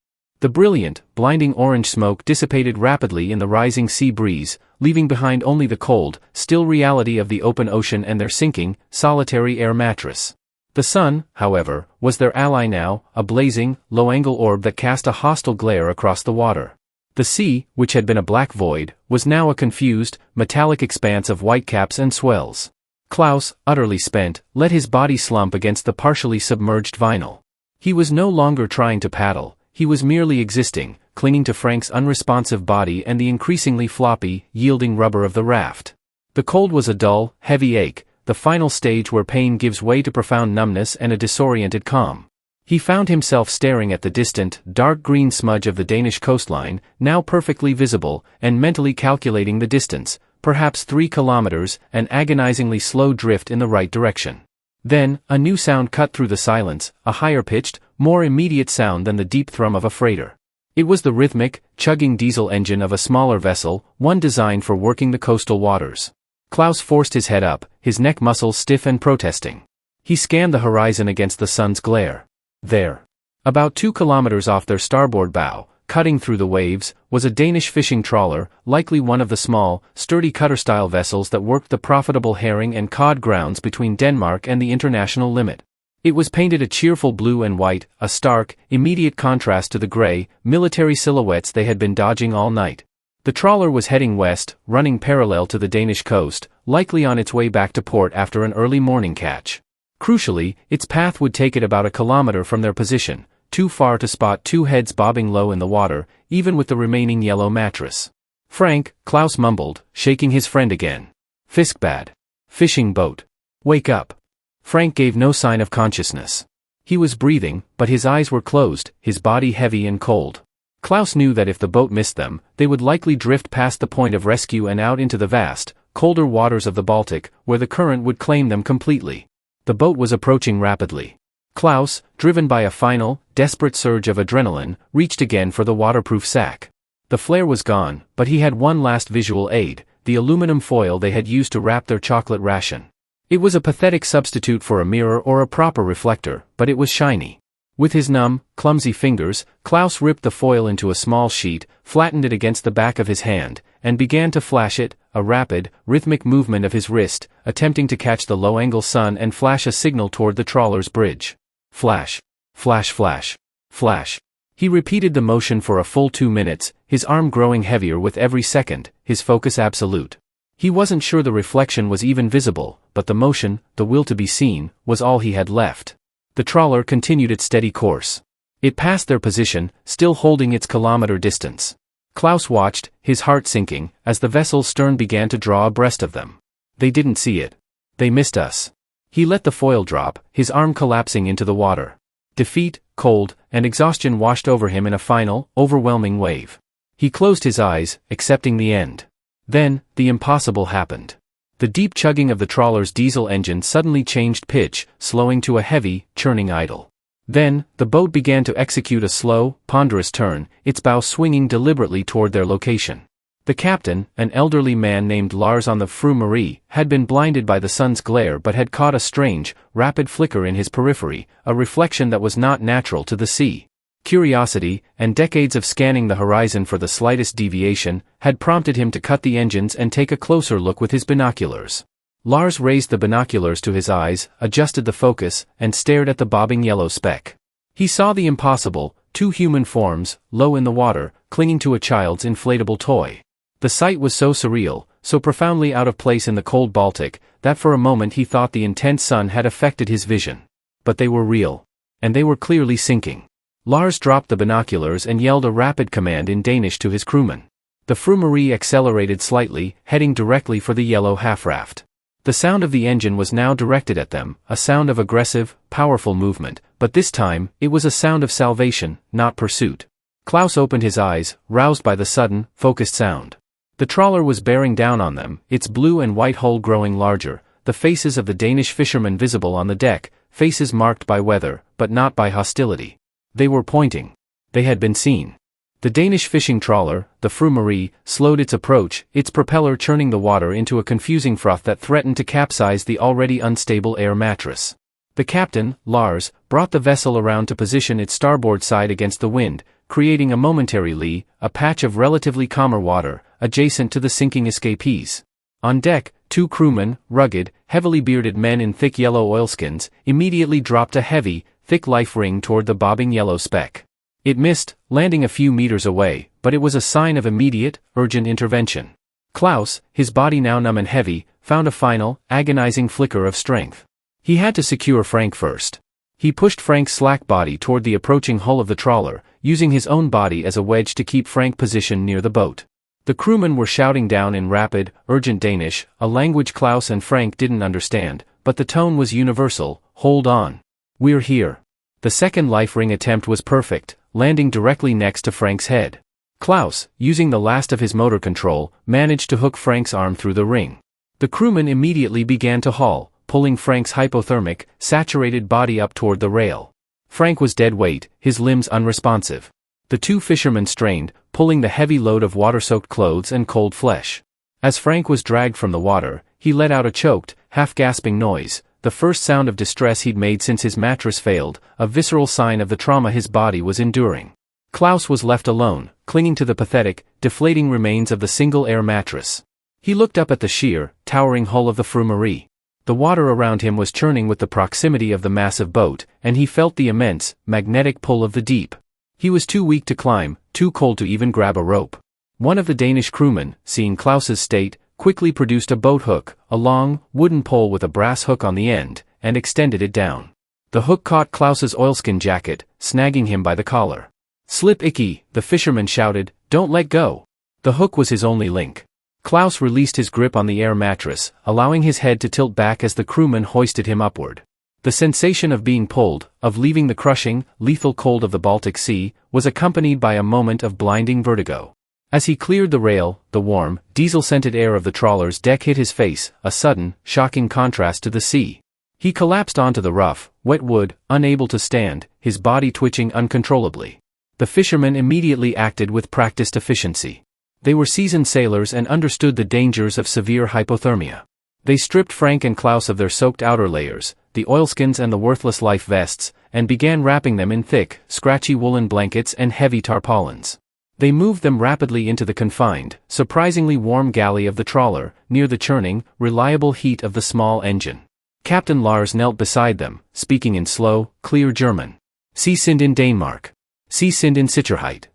The brilliant, blinding orange smoke dissipated rapidly in the rising sea breeze, leaving behind only the cold, still reality of the open ocean and their sinking, solitary air mattress. The sun, however, was their ally now, a blazing, low-angle orb that cast a hostile glare across the water. The sea, which had been a black void, was now a confused, metallic expanse of whitecaps and swells. Klaus, utterly spent, let his body slump against the partially submerged vinyl. He was no longer trying to paddle, he was merely existing, clinging to Frank's unresponsive body and the increasingly floppy, yielding rubber of the raft. The cold was a dull, heavy ache, the final stage where pain gives way to profound numbness and a disoriented calm. He found himself staring at the distant, dark green smudge of the Danish coastline, now perfectly visible, and mentally calculating the distance, perhaps 3 kilometers, an agonizingly slow drift in the right direction. Then, a new sound cut through the silence, a higher-pitched, more immediate sound than the deep thrum of a freighter. It was the rhythmic, chugging diesel engine of a smaller vessel, one designed for working the coastal waters. Klaus forced his head up, his neck muscles stiff and protesting. He scanned the horizon against the sun's glare. There. About 2 kilometers off their starboard bow, cutting through the waves, was a Danish fishing trawler, likely one of the small, sturdy cutter-style vessels that worked the profitable herring and cod grounds between Denmark and the international limit. It was painted a cheerful blue and white, a stark, immediate contrast to the gray, military silhouettes they had been dodging all night. The trawler was heading west, running parallel to the Danish coast, likely on its way back to port after an early morning catch. Crucially, its path would take it about a kilometer from their position, too far to spot two heads bobbing low in the water, even with the remaining yellow mattress. "Frank," Klaus mumbled, shaking his friend again. "Fiskbad. Fishing boat. Wake up." Frank gave no sign of consciousness. He was breathing, but his eyes were closed, his body heavy and cold. Klaus knew that if the boat missed them, they would likely drift past the point of rescue and out into the vast, colder waters of the Baltic, where the current would claim them completely. The boat was approaching rapidly. Klaus, driven by a final, desperate surge of adrenaline, reached again for the waterproof sack. The flare was gone, but he had one last visual aid, the aluminum foil they had used to wrap their chocolate ration. It was a pathetic substitute for a mirror or a proper reflector, but it was shiny. With his numb, clumsy fingers, Klaus ripped the foil into a small sheet, flattened it against the back of his hand, and began to flash it, a rapid, rhythmic movement of his wrist, attempting to catch the low-angle sun and flash a signal toward the trawler's bridge. Flash. Flash flash. Flash. He repeated the motion for a full 2 minutes, his arm growing heavier with every second, his focus absolute. He wasn't sure the reflection was even visible, but the motion, the will to be seen, was all he had left. The trawler continued its steady course. It passed their position, still holding its kilometer distance. Klaus watched, his heart sinking, as the vessel's stern began to draw abreast of them. They didn't see it. They missed us. He let the foil drop, his arm collapsing into the water. Defeat, cold, and exhaustion washed over him in a final, overwhelming wave. He closed his eyes, accepting the end. Then, the impossible happened. The deep chugging of the trawler's diesel engine suddenly changed pitch, slowing to a heavy, churning idle. Then, the boat began to execute a slow, ponderous turn, its bow swinging deliberately toward their location. The captain, an elderly man named Lars on the Fru Marie, had been blinded by the sun's glare but had caught a strange, rapid flicker in his periphery, a reflection that was not natural to the sea. Curiosity, and decades of scanning the horizon for the slightest deviation, had prompted him to cut the engines and take a closer look with his binoculars. Lars raised the binoculars to his eyes, adjusted the focus, and stared at the bobbing yellow speck. He saw the impossible, two human forms, low in the water, clinging to a child's inflatable toy. The sight was so surreal, so profoundly out of place in the cold Baltic, that for a moment he thought the intense sun had affected his vision. But they were real. And they were clearly sinking. Lars dropped the binoculars and yelled a rapid command in Danish to his crewman. The Fru Marie accelerated slightly, heading directly for the yellow half-raft. The sound of the engine was now directed at them, a sound of aggressive, powerful movement, but this time, it was a sound of salvation, not pursuit. Klaus opened his eyes, roused by the sudden, focused sound. The trawler was bearing down on them, its blue and white hull growing larger, the faces of the Danish fishermen visible on the deck, faces marked by weather, but not by hostility. They were pointing. They had been seen. The Danish fishing trawler, the Fru Marie, slowed its approach, its propeller churning the water into a confusing froth that threatened to capsize the already unstable air mattress. The captain, Lars, brought the vessel around to position its starboard side against the wind, creating a momentary lee, a patch of relatively calmer water, adjacent to the sinking escapees. On deck, two crewmen, rugged, heavily bearded men in thick yellow oilskins, immediately dropped a heavy, thick life ring toward the bobbing yellow speck. It missed, landing a few meters away, but it was a sign of immediate, urgent intervention. Klaus, his body now numb and heavy, found a final, agonizing flicker of strength. He had to secure Frank first. He pushed Frank's slack body toward the approaching hull of the trawler, using his own body as a wedge to keep Frank positioned near the boat. The crewmen were shouting down in rapid, urgent Danish, a language Klaus and Frank didn't understand, but the tone was universal. "Hold on. We're here." The second life ring attempt was perfect, landing directly next to Frank's head. Klaus, using the last of his motor control, managed to hook Frank's arm through the ring. The crewman immediately began to haul, pulling Frank's hypothermic, saturated body up toward the rail. Frank was dead weight, his limbs unresponsive. The two fishermen strained, pulling the heavy load of water-soaked clothes and cold flesh. As Frank was dragged from the water, he let out a choked, half-gasping noise, the first sound of distress he'd made since his mattress failed, a visceral sign of the trauma his body was enduring. Klaus was left alone, clinging to the pathetic, deflating remains of the single air mattress. He looked up at the sheer, towering hull of the Fru Marie. The water around him was churning with the proximity of the massive boat, and he felt the immense, magnetic pull of the deep. He was too weak to climb, too cold to even grab a rope. One of the Danish crewmen, seeing Klaus's state, quickly produced a boat hook, a long, wooden pole with a brass hook on the end, and extended it down. The hook caught Klaus's oilskin jacket, snagging him by the collar. "Slip Icky," the fisherman shouted, "don't let go." The hook was his only link. Klaus released his grip on the air mattress, allowing his head to tilt back as the crewman hoisted him upward. The sensation of being pulled, of leaving the crushing, lethal cold of the Baltic Sea, was accompanied by a moment of blinding vertigo. As he cleared the rail, the warm, diesel-scented air of the trawler's deck hit his face, a sudden, shocking contrast to the sea. He collapsed onto the rough, wet wood, unable to stand, his body twitching uncontrollably. The fishermen immediately acted with practiced efficiency. They were seasoned sailors and understood the dangers of severe hypothermia. They stripped Frank and Klaus of their soaked outer layers, the oilskins and the worthless life vests, and began wrapping them in thick, scratchy woolen blankets and heavy tarpaulins. They moved them rapidly into the confined, surprisingly warm galley of the trawler, near the churning, reliable heat of the small engine. Captain Lars knelt beside them, speaking in slow, clear German. "Sie sind in Denmark. Sie sind in Sicherheit.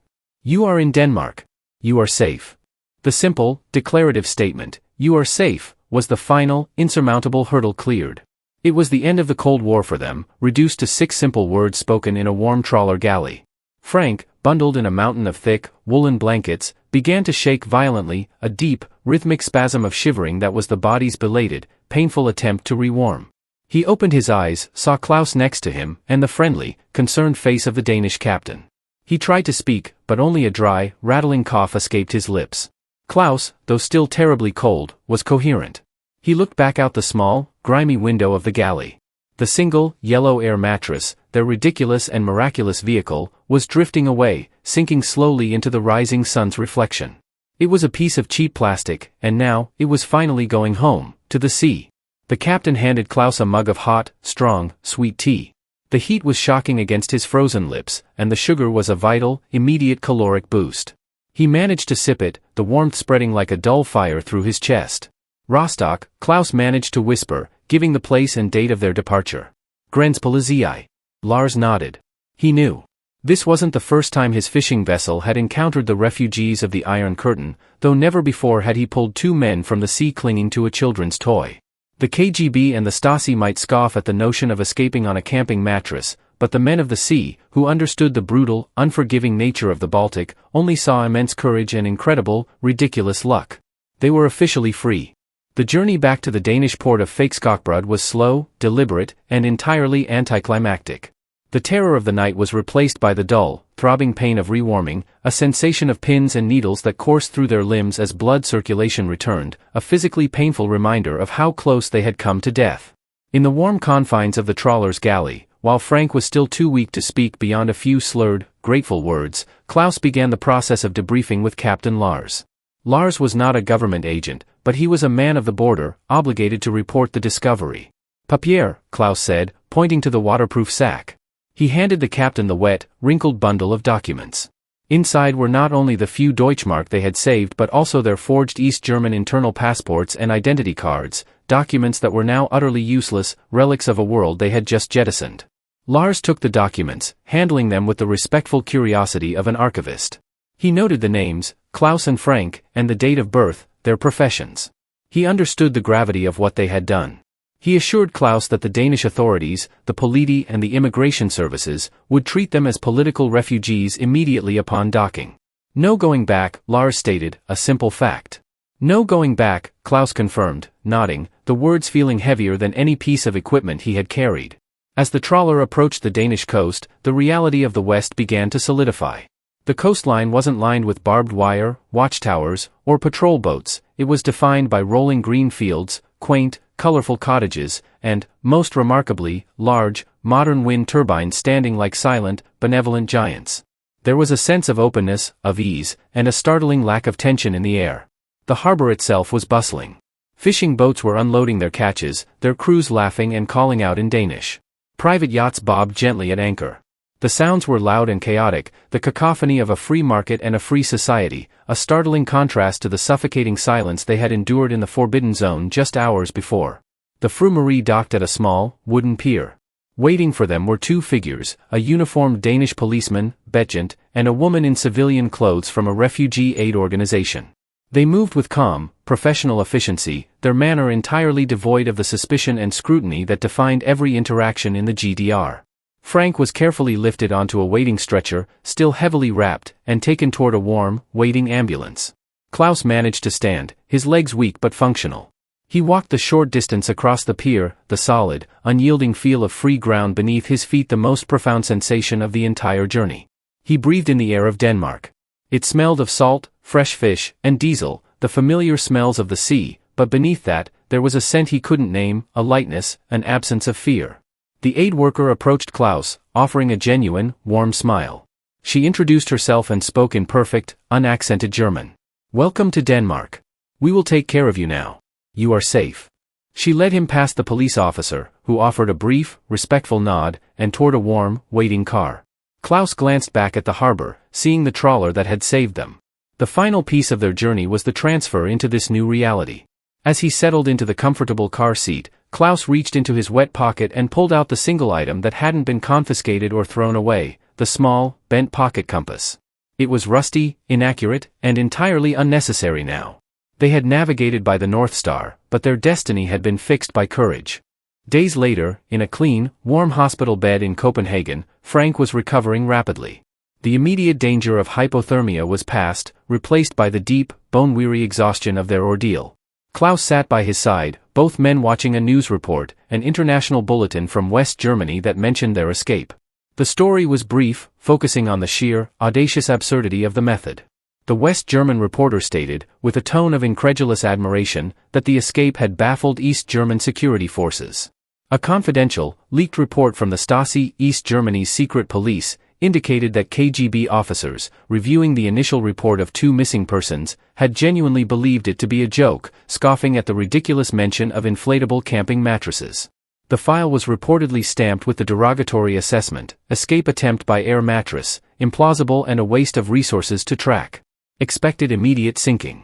You are in Denmark. You are safe." The simple, declarative statement, "You are safe," was the final, insurmountable hurdle cleared. It was the end of the Cold War for them, reduced to 6 simple words spoken in a warm trawler galley. Frank, bundled in a mountain of thick, woolen blankets, began to shake violently, a deep, rhythmic spasm of shivering that was the body's belated, painful attempt to rewarm. He opened his eyes, saw Klaus next to him, and the friendly, concerned face of the Danish captain. He tried to speak, but only a dry, rattling cough escaped his lips. Klaus, though still terribly cold, was coherent. He looked back out the small, grimy window of the galley. The single, yellow air mattress, their ridiculous and miraculous vehicle, was drifting away, sinking slowly into the rising sun's reflection. It was a piece of cheap plastic, and now, it was finally going home, to the sea. The captain handed Klaus a mug of hot, strong, sweet tea. The heat was shocking against his frozen lips, and the sugar was a vital, immediate caloric boost. He managed to sip it, the warmth spreading like a dull fire through his chest. "Rostock," Klaus managed to whisper, giving the place and date of their departure. "Grenspolizei." Lars nodded. He knew. This wasn't the first time his fishing vessel had encountered the refugees of the Iron Curtain, though never before had he pulled 2 men from the sea clinging to a children's toy. The KGB and the Stasi might scoff at the notion of escaping on a camping mattress, but the men of the sea, who understood the brutal, unforgiving nature of the Baltic, only saw immense courage and incredible, ridiculous luck. They were officially free. The journey back to the Danish port of Fakeskokbrud was slow, deliberate, and entirely anticlimactic. The terror of the night was replaced by the dull, throbbing pain of rewarming, a sensation of pins and needles that coursed through their limbs as blood circulation returned, a physically painful reminder of how close they had come to death. In the warm confines of the trawler's galley, while Frank was still too weak to speak beyond a few slurred, grateful words, Klaus began the process of debriefing with Captain Lars. Lars was not a government agent, but he was a man of the border, obligated to report the discovery. "Papier," Klaus said, pointing to the waterproof sack. He handed the captain the wet, wrinkled bundle of documents. Inside were not only the few Deutschmark they had saved but also their forged East German internal passports and identity cards, documents that were now utterly useless, relics of a world they had just jettisoned. Lars took the documents, handling them with the respectful curiosity of an archivist. He noted the names, Klaus and Frank, and the date of birth, their professions. He understood the gravity of what they had done. He assured Klaus that the Danish authorities, the Politi and the immigration services, would treat them as political refugees immediately upon docking. "No going back," Lars stated, a simple fact. "No going back," Klaus confirmed, nodding, the words feeling heavier than any piece of equipment he had carried. As the trawler approached the Danish coast, the reality of the West began to solidify. The coastline wasn't lined with barbed wire, watchtowers, or patrol boats, it was defined by rolling green fields, quaint, colorful cottages, and, most remarkably, large, modern wind turbines standing like silent, benevolent giants. There was a sense of openness, of ease, and a startling lack of tension in the air. The harbor itself was bustling. Fishing boats were unloading their catches, their crews laughing and calling out in Danish. Private yachts bobbed gently at anchor. The sounds were loud and chaotic, the cacophony of a free market and a free society, a startling contrast to the suffocating silence they had endured in the Forbidden Zone just hours before. The Frumerie docked at a small, wooden pier. Waiting for them were two figures, a uniformed Danish policeman, Betjent, and a woman in civilian clothes from a refugee aid organization. They moved with calm, professional efficiency, their manner entirely devoid of the suspicion and scrutiny that defined every interaction in the GDR. Frank was carefully lifted onto a waiting stretcher, still heavily wrapped, and taken toward a warm, waiting ambulance. Klaus managed to stand, his legs weak but functional. He walked the short distance across the pier, the solid, unyielding feel of free ground beneath his feet the most profound sensation of the entire journey. He breathed in the air of Denmark. It smelled of salt, fresh fish, and diesel, the familiar smells of the sea, but beneath that, there was a scent he couldn't name, a lightness, an absence of fear. The aid worker approached Klaus, offering a genuine, warm smile. She introduced herself and spoke in perfect, unaccented German. "Welcome to Denmark. We will take care of you now. You are safe." She led him past the police officer, who offered a brief, respectful nod, and toward a warm, waiting car. Klaus glanced back at the harbor, seeing the trawler that had saved them. The final piece of their journey was the transfer into this new reality. As he settled into the comfortable car seat, Klaus reached into his wet pocket and pulled out the single item that hadn't been confiscated or thrown away, the small, bent pocket compass. It was rusty, inaccurate, and entirely unnecessary now. They had navigated by the North Star, but their destiny had been fixed by courage. Days later, in a clean, warm hospital bed in Copenhagen, Frank was recovering rapidly. The immediate danger of hypothermia was past, replaced by the deep, bone-weary exhaustion of their ordeal. Klaus sat by his side, both men watching a news report, an international bulletin from West Germany that mentioned their escape. The story was brief, focusing on the sheer, audacious absurdity of the method. The West German reporter stated, with a tone of incredulous admiration, that the escape had baffled East German security forces. A confidential, leaked report from the Stasi, East Germany's secret police, indicated that KGB officers, reviewing the initial report of 2 missing persons, had genuinely believed it to be a joke, scoffing at the ridiculous mention of inflatable camping mattresses. The file was reportedly stamped with the derogatory assessment, "Escape attempt by air mattress, implausible and a waste of resources to track. Expected immediate sinking."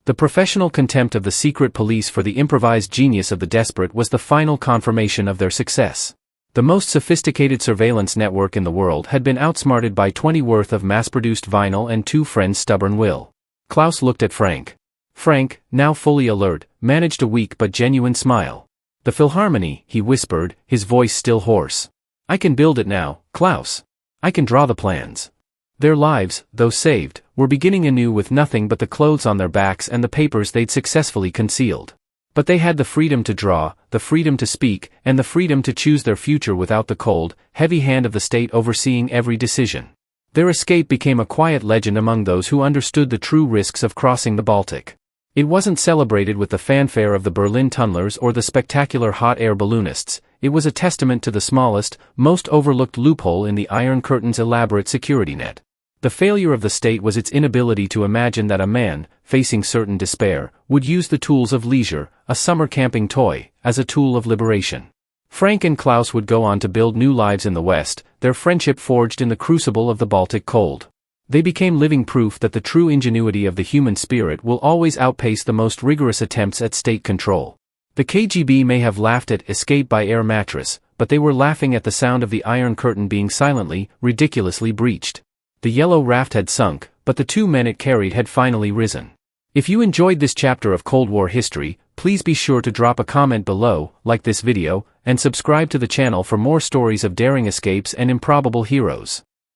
The professional contempt of the secret police for the improvised genius of the desperate was the final confirmation of their success. The most sophisticated surveillance network in the world had been outsmarted by 20 worth of mass-produced vinyl and 2 friends' stubborn will. Klaus looked at Frank. Frank, now fully alert, managed a weak but genuine smile. "The Philharmonie," he whispered, his voice still hoarse. "I can build it now, Klaus. I can draw the plans." Their lives, though saved, were beginning anew with nothing but the clothes on their backs and the papers they'd successfully concealed. But they had the freedom to draw, the freedom to speak, and the freedom to choose their future without the cold, heavy hand of the state overseeing every decision. Their escape became a quiet legend among those who understood the true risks of crossing the Baltic. It wasn't celebrated with the fanfare of the Berlin tunnelers or the spectacular hot air balloonists. It was a testament to the smallest, most overlooked loophole in the Iron Curtain's elaborate security net. The failure of the state was its inability to imagine that a man, facing certain despair, would use the tools of leisure, a summer camping toy, as a tool of liberation. Frank and Klaus would go on to build new lives in the West, their friendship forged in the crucible of the Baltic cold. They became living proof that the true ingenuity of the human spirit will always outpace the most rigorous attempts at state control. The KGB may have laughed at escape by air mattress, but they were laughing at the sound of the Iron Curtain being silently, ridiculously breached. The yellow raft had sunk, but the 2 men it carried had finally risen. If you enjoyed this chapter of Cold War history, please be sure to drop a comment below, like this video, and subscribe to the channel for more stories of daring escapes and improbable heroes.